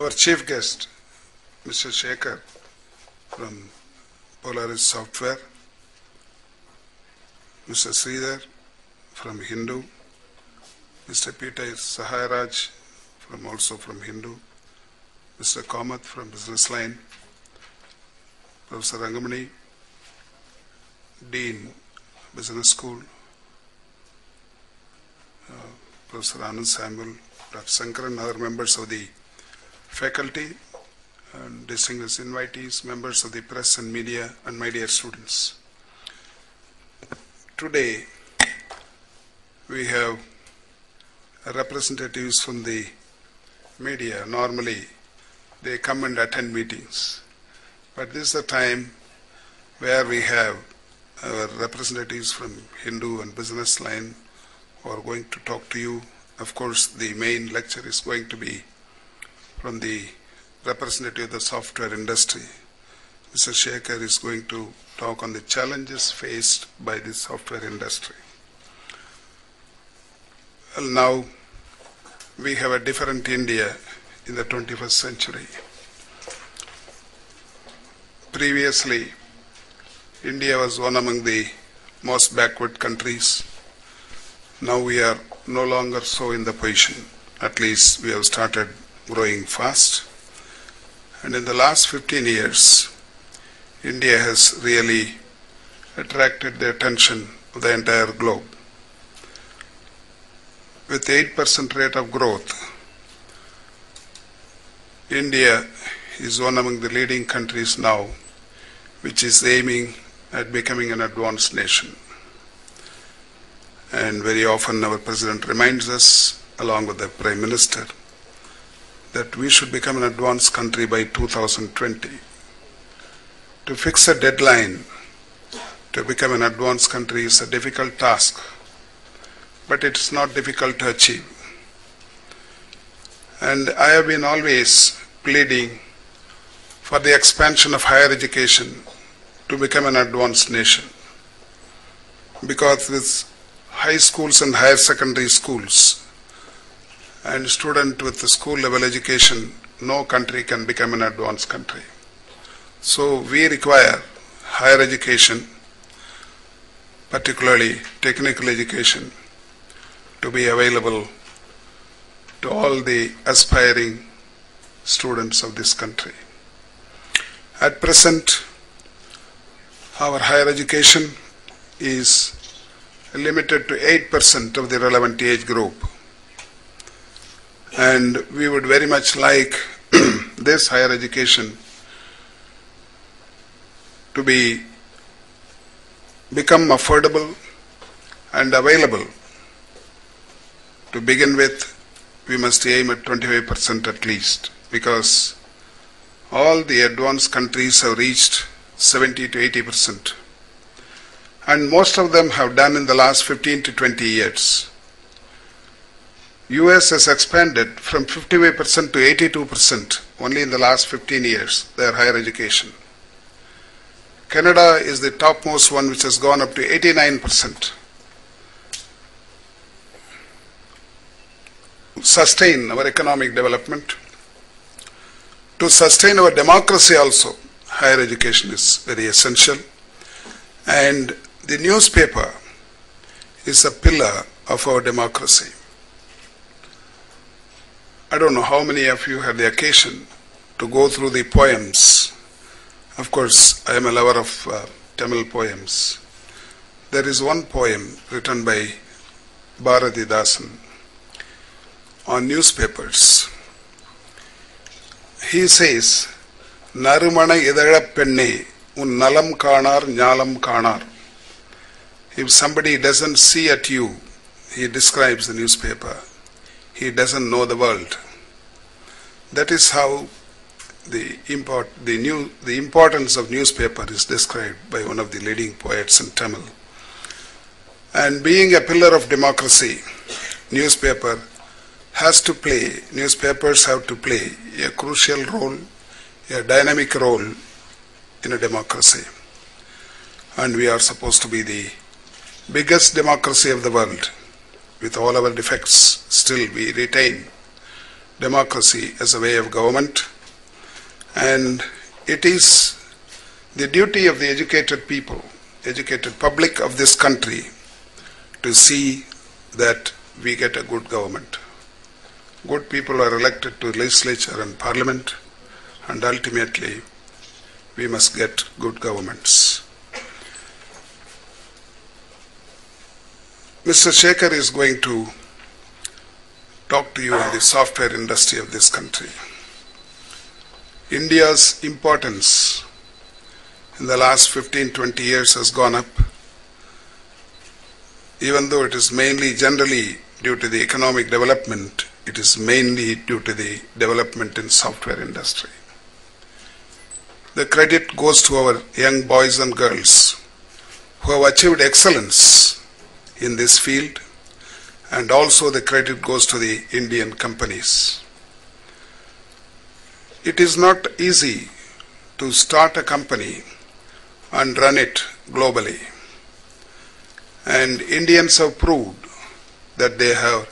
Our chief guest, Mr. Shekhar from Polaris Software, Mr. Sridhar from Hindu, Mr. Peter Saharaj also from Hindu, Mr. Kamath from Business Line, Professor Rangamani, Dean, Business School, Professor Anand Samuel, Dr. Shankar and other members of the faculty, and distinguished invitees, members of the press and media, and my dear students. Today, we have representatives from the media. Normally, they come and attend meetings. But this is the time where we have our representatives from Hindu and Business Line who are going to talk to you. Of course, the main lecture is going to be from the representative of the software industry. Mr. Shekhar is going to talk on the challenges faced by the software industry. Well, now we have a different India in the 21st century. Previously, India was one among the most backward countries. Now we are no longer so in the position. At least we have started growing fast. And in the last 15 years, India has really attracted the attention of the entire globe. With 8% rate of growth, India is one among the leading countries now, which is aiming at becoming an advanced nation. And very often our President reminds us, along with the Prime Minister, that we should become an advanced country by 2020. To fix a deadline to become an advanced country is a difficult task, but it's not difficult to achieve. And I have been always pleading for the expansion of higher education to become an advanced nation. Because with high schools and higher secondary schools and student with the school level education, no country can become an advanced country. So we require higher education, particularly technical education, to be available to all the aspiring students of this country. At present, our higher education is limited to 8% of the relevant age group. And we would very much like this higher education to become affordable and available. To begin with, we must aim at 25% at least, because all the advanced countries have reached 70 to 80%. And most of them have done in the last 15 to 20 years. US has expanded from 55% to 82% only in the last 15 years, their higher education. Canada is the topmost one, which has gone up to 89%. Sustain our economic development, to sustain our democracy also, higher education is very essential. And the newspaper is a pillar of our democracy. I don't know how many of you had the occasion to go through the poems. Of course, I am a lover of Tamil poems. There is one poem written by Bharatidasan on newspapers. He says, Narumana idala penne un nalam kanar nyalam kanar. If somebody doesn't see at you, he describes the newspaper, he doesn't know the world. That is how the importance of newspaper is described by one of the leading poets in Tamil. And being a pillar of democracy, newspapers have to play a crucial role, a dynamic role in a democracy. And we are supposed to be the biggest democracy of the world. With all our defects, still we retain democracy as a way of government, and it is the duty of the educated people, educated public of this country, to see that we get a good government. Good people are elected to legislature and parliament, and ultimately we must get good governments. Mr. Shekhar is going to talk to you on the software industry of this country. India's importance in the last 15-20 years has gone up, even though it is mainly generally due to the economic development. It is mainly due to the development in software industry. The credit goes to our young boys and girls who have achieved excellence in this field, and also the credit goes to the Indian companies. It is not easy to start a company and run it globally, and Indians have proved that they have